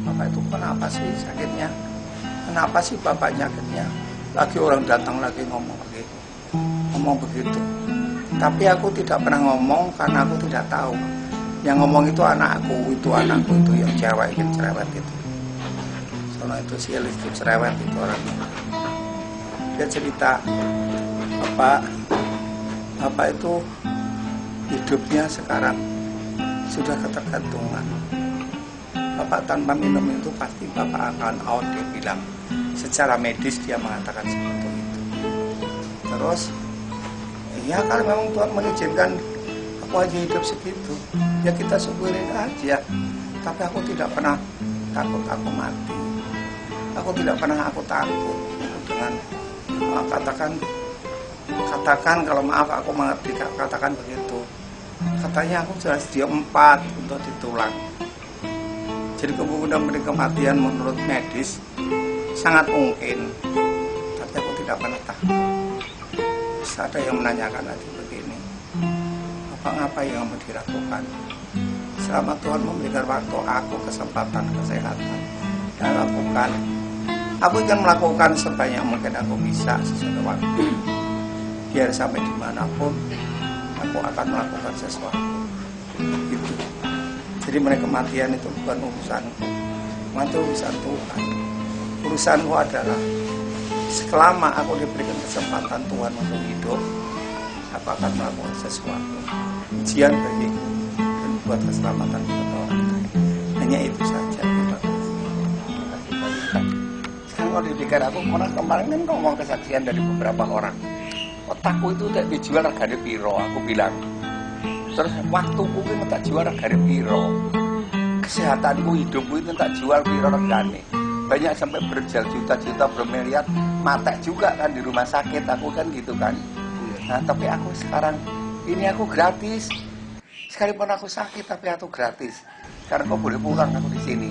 Bapak itu kenapa sih sakitnya? Kenapa sih bapak sakitnya? Lagi orang datang lagi ngomong begitu. Tapi aku tidak pernah ngomong karena aku tidak tahu. Yang ngomong itu anakku itu yang cewek yang cerewet itu. Soalnya itu si Elis itu cerewet itu orangnya. Dia cerita bapak itu hidupnya sekarang sudah ketergantungan. Bapak tanpa minum itu pasti bapak akan out, dia bilang. Secara medis dia mengatakan seperti itu. Terus, ya kalau memang Tuhan mengizinkan aku aja hidup segitu, ya kita syukurin aja. Tapi aku tidak pernah takut aku mati. Aku tidak pernah aku takut dengan katakan kalau maaf aku mengerti katakan begitu. Katanya aku jelas dia 4 untuk ditulang. Jadi kemungkinan kematian menurut medis sangat mungkin. Tapi aku tidak pernah takut. Terus ada yang menanyakan lagi begini, apa yang mau dilakukan selama Tuhan memberikan waktu aku kesempatan kesehatan dan lakukan. Aku akan melakukan sebanyak mungkin aku bisa sesuai waktu. Biar sampai dimanapun aku akan melakukan sesuatu. Gitu. Jadi mereka kematian itu bukan urusanku, itu urusan Tuhan. Urusanku adalah selama aku diberikan kesempatan Tuhan untuk hidup, aku akan melakukan sesuatu. Ujian bagiku dan buat keselamatan buat orang lain. Hanya itu saja. Sekarang kalau dipikir aku kemarin kan ngomong kesaksian dari beberapa orang. Otakku itu tak dijual regane piro, aku bilang. Terus waktuku itu tak jual regane piro. Kesehatanku, hidupku itu tak jual piro regane. Banyak sampai berjuta-juta, bermiliar, mati juga kan di rumah sakit, aku kan gitu kan. Nah, tapi aku sekarang, ini aku gratis. Sekalipun aku sakit, tapi aku gratis. Karena kau boleh pulang aku di sini.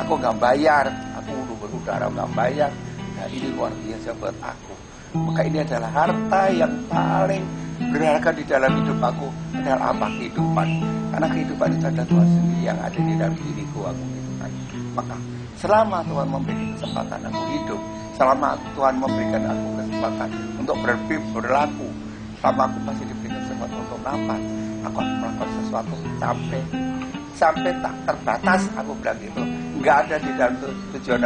Aku nggak bayar, aku berudara nggak bayar. Nah, ini luar biasa buat aku. Maka ini adalah harta yang paling berharga di dalam hidup aku, adalah apa? Kehidupan. Karena kehidupan itu adalah Tuhan sendiri yang ada di dalam diriku, aku gitu kan. Maka selama Tuhan memberikan kesempatan aku hidup, selama Tuhan memberikan aku kesempatan untuk berlaku, selama aku masih diberikan kesempatan untuk nafas, aku akan melakukan sesuatu sampai tak terbatas. Aku bilang gitu. Nggak ada di dalam tujuan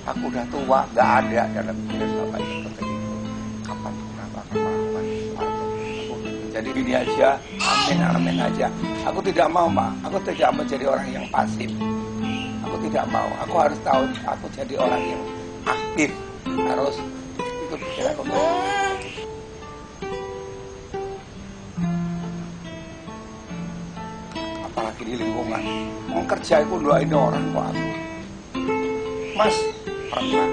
aku udah tua, nggak ada dalam pikiran Bapak itu seperti itu. Kapan aku akan melakukan sesuatu. Jadi gini aja, amin aja. Aku tidak mau, Pak. Aku tidak mau jadi orang yang pasif. Aku tidak mau. Aku harus tahu aku jadi orang yang aktif. Harus itu pikiran aku. Apalagi di lingkungan. Mau kerja aku doain orang kok aku. Mas, pernah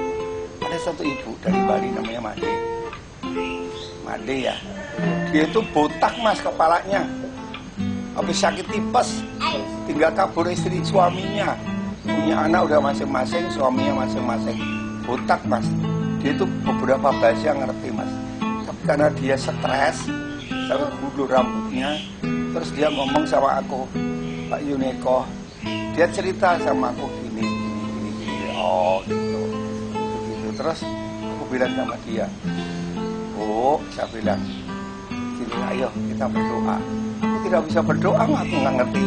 ada satu ibu dari Bali namanya Made ya. Dia itu botak Mas kepalanya. Habis sakit tipes, tinggal kabur istri suaminya. Punya anak udah masing-masing, suaminya masing-masing. Botak Mas. Dia itu beberapa bahasa ngerti Mas. Tapi karena dia stres, sampai gundul rambutnya, terus dia ngomong sama aku, Pak Yuneko, dia cerita sama aku gini. Oh gitu. Terus aku bilang sama dia, Bu, saya bilang, sini ayo kita berdoa. Aku tidak bisa berdoa, aku nggak ngerti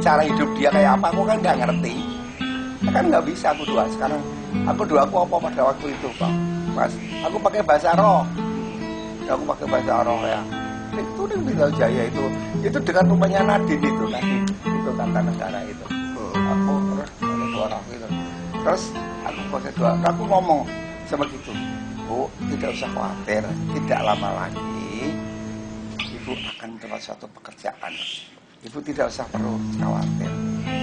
cara hidup dia kayak apa, aku kan nggak ngerti. Kan nggak bisa aku doa sekarang. Aku doaku apa pada waktu itu, Pak? Mas, aku pakai bahasa roh. Aku pakai bahasa roh ya. Itu di Pintu Jaya itu dengan rumahnya Nadine itu tata negara itu. Aku terus pakai doa roh itu. Terus aku pakai doa, aku ngomong sama gitu, Bu, tidak usah khawatir, tidak lama lagi Ibu akan mendapat suatu pekerjaan. Ibu tidak usah perlu khawatir.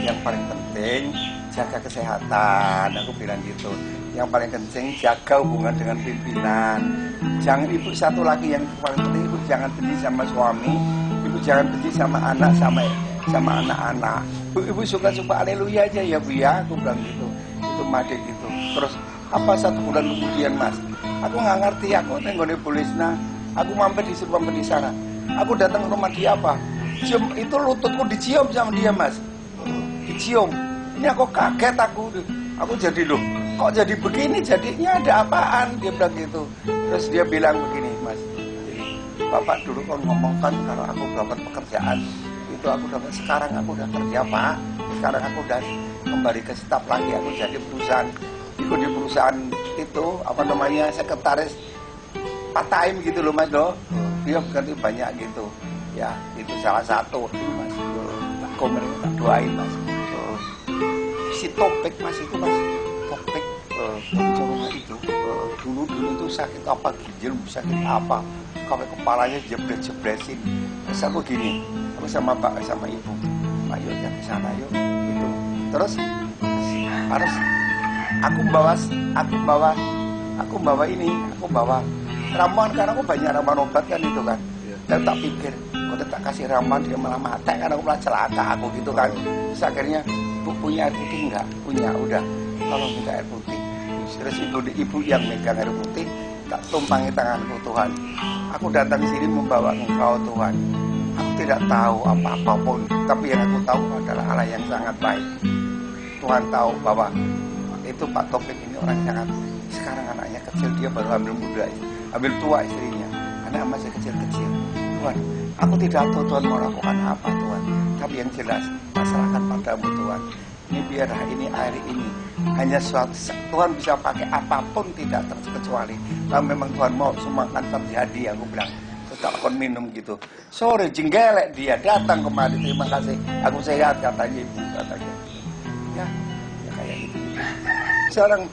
Yang paling penting jaga kesehatan, aku bilang gitu. Yang paling penting jaga hubungan dengan pimpinan. Jangan ibu satu lagi yang paling penting, ibu jangan benci sama suami, ibu jangan benci sama anak sama anak-anak. Ibu suka-suka haleluya aja ya Bu ya, aku bilang gitu. Itu Made gitu. Terus apa 1 bulan kemudian Mas, aku nggak ngerti, aku nenggone Bulisna, aku mampir di sana. Aku datang ke rumah dia apa? Cium, itu lututku dicium sama dia Mas. Dicium. Ini aku kaget aku jadi loh, kok jadi begini, jadinya ada apaan, dia bilang gitu. Terus dia bilang begini, Mas, jadi Bapak dulu kan ngomongkan kalau aku dapat pekerjaan itu aku dapat, sekarang aku udah kerja Pak, sekarang aku udah kembali ke staf lagi, aku jadi perusahaan, ikut di perusahaan itu apa namanya, sekretaris part time gitu loh Mas loh. Dia ganti banyak gitu ya, itu salah satu Mas. Komen tak doain Mas. Si Topik Mas itu Mas, Topik Corona itu dulu itu sakit apa, ginjal sakit apa, sampai kepalanya jebret-jebresin. Terus aku gini, aku sama Pak sama Ibu, ayo ya ke sana yuk gitu. Terus harus aku bawa ramuan, karena aku banyak ramuan obat kan itu kan. Dan tak pikir, aku tak kasih ramuan dia malah mati, kan aku malah celaka aku gitu kan. Terus akhirnya punya air putih enggak? Punya, udah. Kalau minta air putih. Terus ibu yang megang air putih, tak tumpangi tanganku, Tuhan. Aku datang sini membawa Engkau Tuhan. Aku tidak tahu apa-apapun, tapi yang aku tahu adalah Allah yang sangat baik. Tuhan tahu bahwa itu Pak Topik ini orang sangat, sekarang anaknya kecil, dia baru ambil muda, ambil tua istrinya. Anak masih kecil-kecil. Tuhan, aku tidak tahu Tuhan mau lakukan apa Tuhan, tapi yang jelas masalahkan padamu Tuhan. Ini biarlah ini air ini hanya suatu Tuhan bisa pakai apapun tidak terkecuali. Kalau memang Tuhan mau semua akan terjadi, aku bilang. Tetap akan minum gitu. Sore jenggelek dia datang kemari, terima kasih, aku sehat katanya ibu katanya. Ya kayak gitu. Sekarang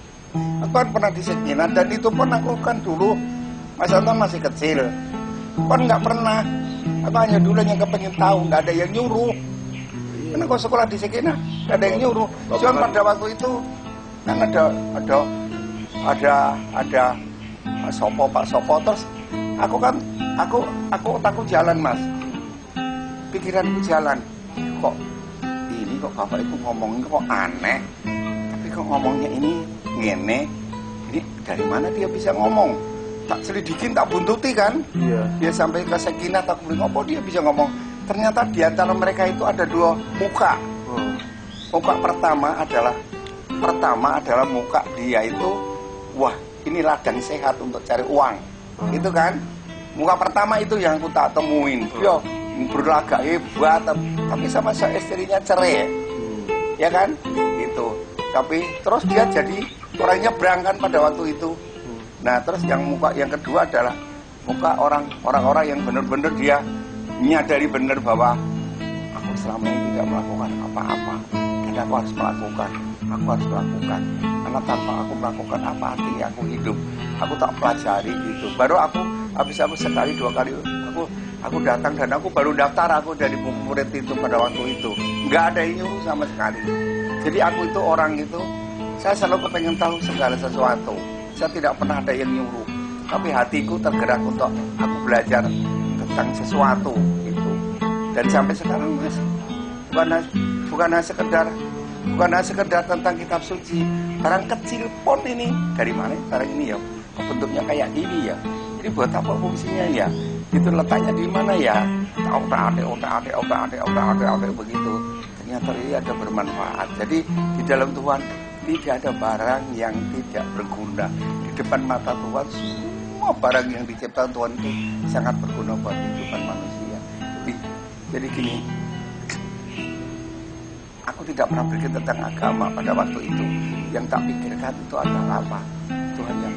aku kan pernah di Sekinan, dan itu pun aku kan dulu Mas Anton masih kecil, kan nggak pernah. Aku hanya dulu yang kepengen tahu, nggak ada yang nyuruh. Karena kalau sekolah di Sekinan nggak ada yang nyuruh. Cuma pada waktu itu kan ada Pak Sopo, terus aku takut jalan Mas. Pikiranku jalan, kok bapak itu ngomongnya kok aneh, tapi kok ngomongnya ini ngene, ini dari mana dia bisa ngomong? Tak selidikin, tak buntuti kan. Dia sampai ke Sekinah, tak bilang, apa dia bisa ngomong? Ternyata di antara mereka itu ada dua muka. Muka pertama adalah muka dia itu, wah ini ladang sehat untuk cari uang, itu kan. Muka pertama itu yang aku tak temuin. Dia berlagak hebat, tapi sama istrinya cerai, ya kan? Gitu. Tapi terus dia jadi orangnya berangkat pada waktu itu. Nah, terus muka yang kedua adalah muka orang-orang yang benar-benar dia menyadari benar bahwa aku selama ini tidak melakukan apa-apa, dan aku harus melakukan. Karena tanpa aku melakukan apa artinya aku hidup. Aku tak pelajari gitu. Baru aku sekali dua kali aku datang, dan aku baru daftar aku dari murid itu pada waktu itu. Nggak ada yang nyuruh sama sekali. Jadi aku itu orang itu, saya selalu kepengen tahu segala sesuatu. Saya tidak pernah ada yang nyuruh, tapi hatiku tergerak untuk aku belajar tentang sesuatu itu. Dan sampai sekarang Mas, bukan hanya sekedar tentang kitab suci, barang kecil pun ini dari mana barang ini ya, bentuknya kayak gini ya, ini buat apa fungsinya ya, itu letaknya di mana ya, otak begitu. Ternyata ini ada bermanfaat. Jadi di dalam Tuhan tidak ada barang yang tidak berguna. Di depan mata Tuhan semua barang yang diciptakan Tuhan itu sangat berguna buat kehidupan manusia. Jadi gini, aku tidak pernah berpikir tentang agama pada waktu itu. Yang tak pikirkan itu adalah apa? Tuhan yang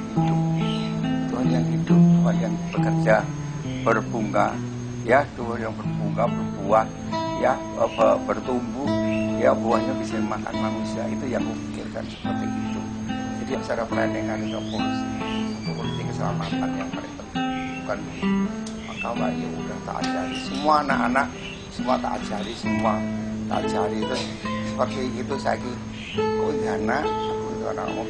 hidup, Tuhan yang bekerja, berbunga, ya, Tuhan yang berbunga, berbuah, ya, bertumbuh, ya, buahnya bisa makan manusia. Itu yang aku pikirkan seperti itu. Jadi secara planningan itu polisi keselamatan yang paling penting, bukan maka ya udah tak ajari semua anak-anak, semua tak ajari terus seperti itu. Saya kowe anak, aku itu anakmu,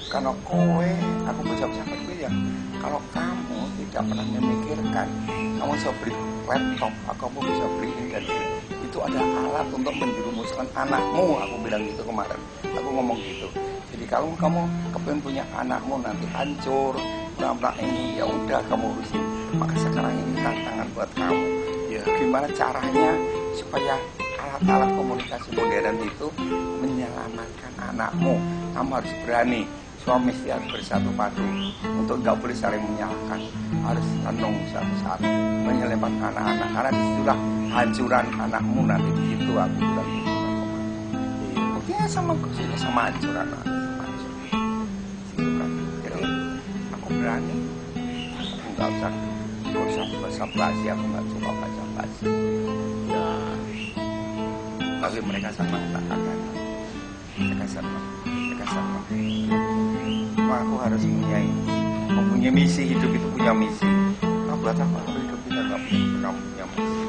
karena kowe aku bisa berpikir, kalau kamu tidak pernah memikirkan kamu bisa beli laptop, kamu bisa beli dan itu ada alat untuk menjerumuskan anakmu, aku bilang gitu kemarin, aku ngomong gitu. Jadi kalau kamu kepengen punya anakmu nanti hancur, berampak ini, ya udah kamu urusin. Maka sekarang ini tantangan buat kamu, ya, gimana caranya supaya alat alat komunikasi modern itu menyelamatkan anakmu. Kamu harus berani. Suami istri harus bersatu padu untuk nggak boleh saling menyalahkan, harus tenung satu saat menyelamatkan anak-anak, karena disitulah hancuran anakmu nanti. Di situ aku bilang gitu. Buktinya sama hancuran anak, sama hancur. Gitu kan. Jadi aku berani, aku nggak usah baca basi, aku nggak coba baca basi. Ya, tapi mereka sama tak akan, mereka sama. Aku harus mempunyai misi. Hidup itu punya misi. Nah, buat apa kalau hidup kita nggak punya misi?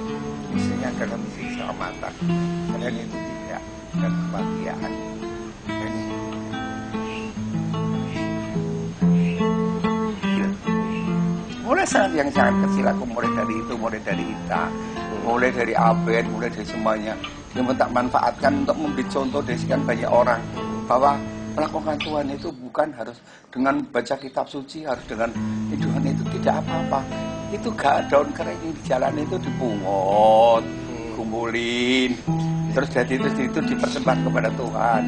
Misinya adalah misi keselamatan. Selain itu tidak, dan kebahagiaan. Mulai saat yang sangat kecil aku mulai dari itu, mulai dari Ita, mulai dari Abed, mulai dari semuanya. Yang tak manfaatkan untuk memberi contoh dari sekian banyak orang bahwa melakukan Tuhan itu bukan harus dengan baca kitab suci, harus dengan Tuhan itu tidak apa-apa. Itu gak daun kering di jalan itu dipungut, kumpulin, terus itu dipersembahkan kepada Tuhan.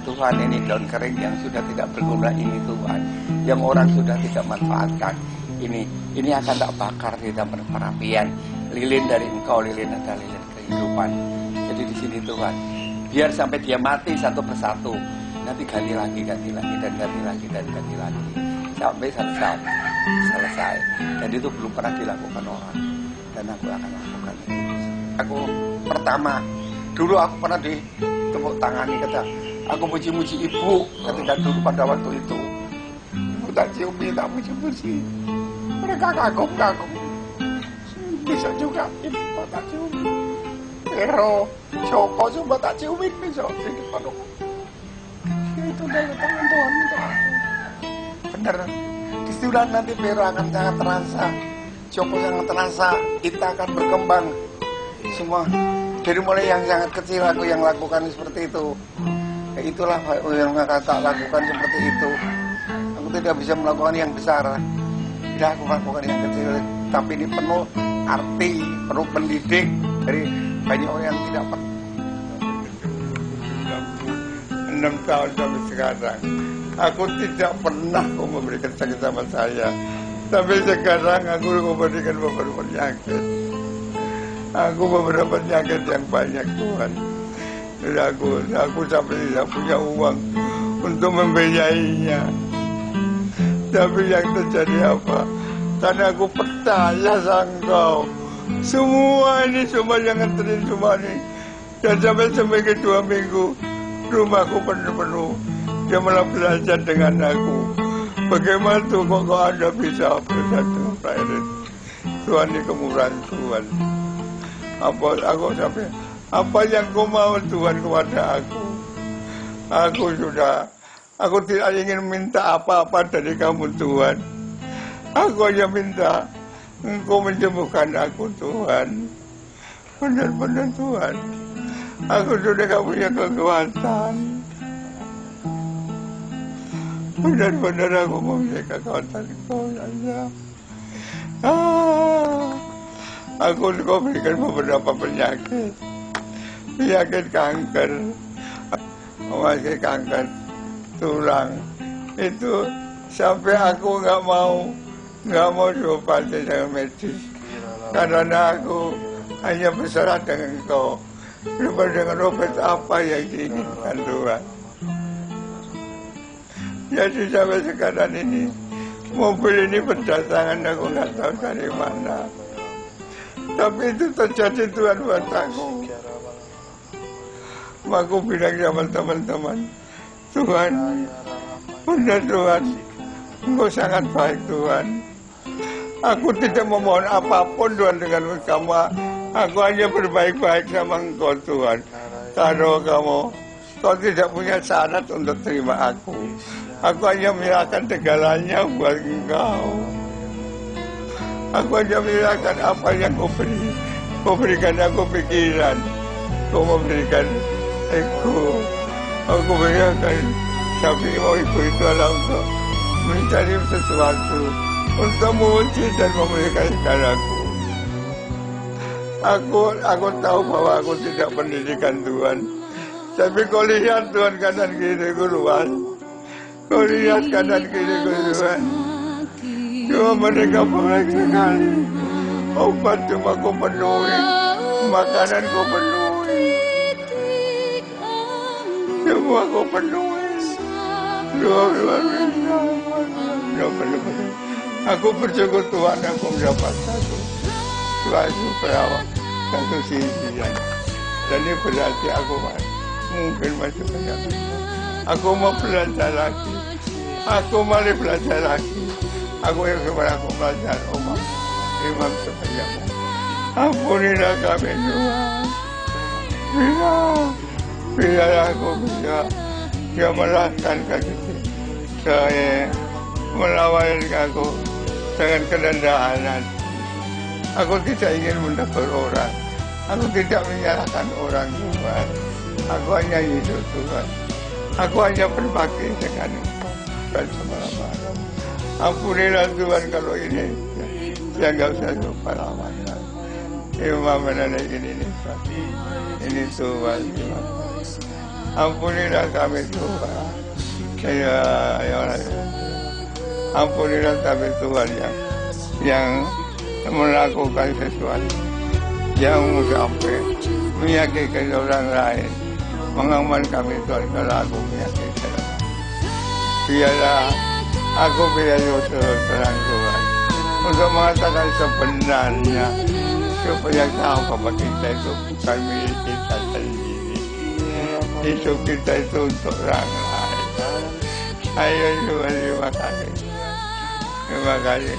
Tuhan, ini daun kering yang sudah tidak berguna ini Tuhan, yang orang sudah tidak manfaatkan. Ini akan tak bakar di dalam perapian. Lilin dari Engkau, lilin adalah lilin kehidupan. Jadi di sini Tuhan, biar sampai dia mati satu persatu. Nanti ganti lagi, dan ganti lagi sampai satu saat selesai. Dan itu belum pernah dilakukan orang, dan aku akan lakukan itu. Aku pertama, dulu aku pernah ditepuk tangani, kata aku muji-muji ibu ketika dulu pada waktu itu. Ibu tak ciumi, tak muji-muji. Mereka kagum. Besok juga ibu tak ciumi. Pero Joko coba tak ciumin besok di depan aku. Itu dari tangan Tuhan untuk aku. Bener. Disitulah nanti Pero akan sangat terasa, Joko sangat terasa, kita akan berkembang. Semua dari mulai yang sangat kecil aku yang lakukan seperti itu. Ya itulah yang kakak lakukan seperti itu. Aku tidak bisa melakukan yang besar. Tidak aku melakukan yang kecil, tapi ini penuh arti, penuh pendidik dari banyak orang yang tidak pernah. 6 tahun sampai sekarang aku tidak pernah kau memberikan sakit sama saya, tapi sekarang aku memberikan beberapa penyakit. Aku beberapa penyakit yang banyak Tuhan. Jadi aku sampai tidak punya uang untuk membiayainya. Tapi yang terjadi apa? Karena aku percaya sama Engkau. Semua yang nganterin semua ini. Dan sampai seminggu 2 minggu rumahku penuh. Dia malah belajar dengan aku. Bagaimana tuh kok Anda bisa bersatu Pak Tuhan, di kemurahan Tuhan. Apa yang kau mau Tuhan kepada aku? Aku tidak ingin minta apa-apa dari kamu Tuhan. Aku hanya minta Engkau menyembuhkan aku Tuhan. Benar-benar Tuhan, aku sudah gak punya kekuatan. Benar-benar aku mempunyai kekuatan Kau saja. Aku Kau berikan beberapa penyakit kanker, masih kanker tulang itu, sampai aku nggak mau diobati dengan medis, karena aku hanya berserah dengan Engkau. Lupa dengan obat apa yang diinginkan Tuhan. Jadi sampai sekarang ini mobil ini berdatangan, aku nggak tahu dari mana. Tapi itu terjadi Tuhan buat aku. Aku bilang sama teman-teman, Tuhan, benar Tuhan, Engkau sangat baik Tuhan. Aku tidak memohon apapun Tuhan dengan kamu. Aku hanya berbaik-baik sama Engkau Tuhan. Kalau Kau tidak punya syarat untuk terima aku hanya menyerahkan segalanya buat Engkau. Aku hanya menyerahkan apa yang Kau berikan aku pikiran, Kau memberikan ego. Aku berikan, tapi ibu itu adalah untuk mencari sesuatu, untuk memuji dan memuliakan aku. Aku tahu bahwa aku tidak pendidikan Tuhan. Tapi kau lihat Tuhan kanan kiri ku luas. Kau lihat kanan kiri ku luas. Cuma mereka banyak sekali. Obat cuma kau penuhi. Makanan kau penuhi. Semua kau penuhi. Luar biasa. Aku bersyukur Tuhan aku mendapat suatu perawat, satu sisian. Dan ini berarti aku mungkin masih banyak. Aku mau belajar lagi. Aku mari belajar lagi. Aku yang kemarin aku belajar imam sebanyak. Ampunilah kami Tuhan. Bila aku bisa dia merahkan kaki saya melawan aku dengan kerendahan. Aku tidak ingin menegur orang. Aku tidak menyalahkan orang Tuhan. Aku hanya hidup Tuhan. Aku hanya berbakti dengan Engkau dan semalam-malam. Ampunilah Tuhan kalau ini saya nggak usah lupa lawannya. Imam nenek ini Tuhan. Ampunilah kami Tuhan. Ampunilah kami Tuhan yang melakukan sesuatu yang sampai menyakitkan orang lain. Mengaman kami Tuhan kalau aku menyakitkan orang lain. Biarlah aku terang Tuhan untuk mengatakan sebenarnya supaya tahu bahwa kita itu bukan milik kita sendiri. Hidup kita itu untuk orang lain. Ayo Tuhan, terima kasih. Terima kasih.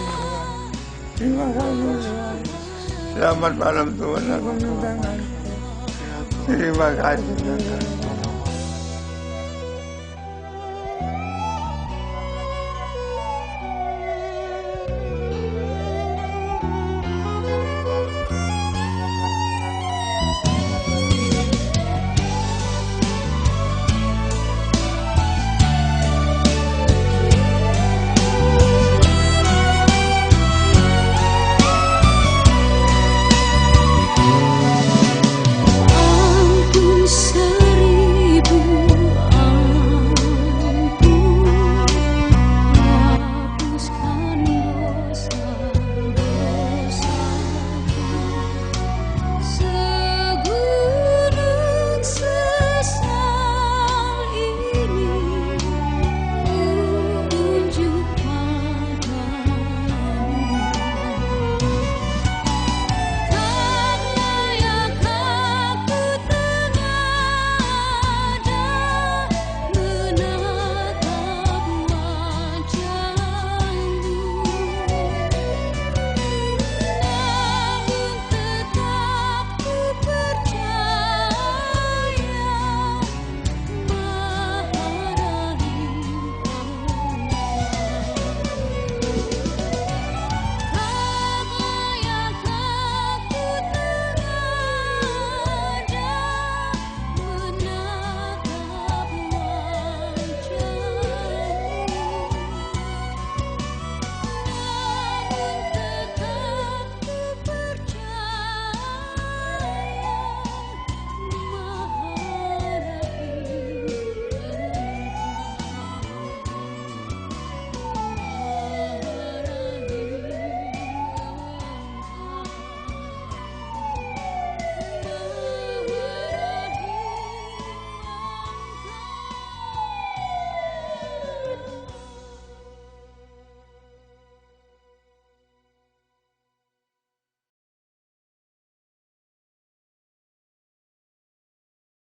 Terima kasih. Selamat malam Tuhan. Terima kasih.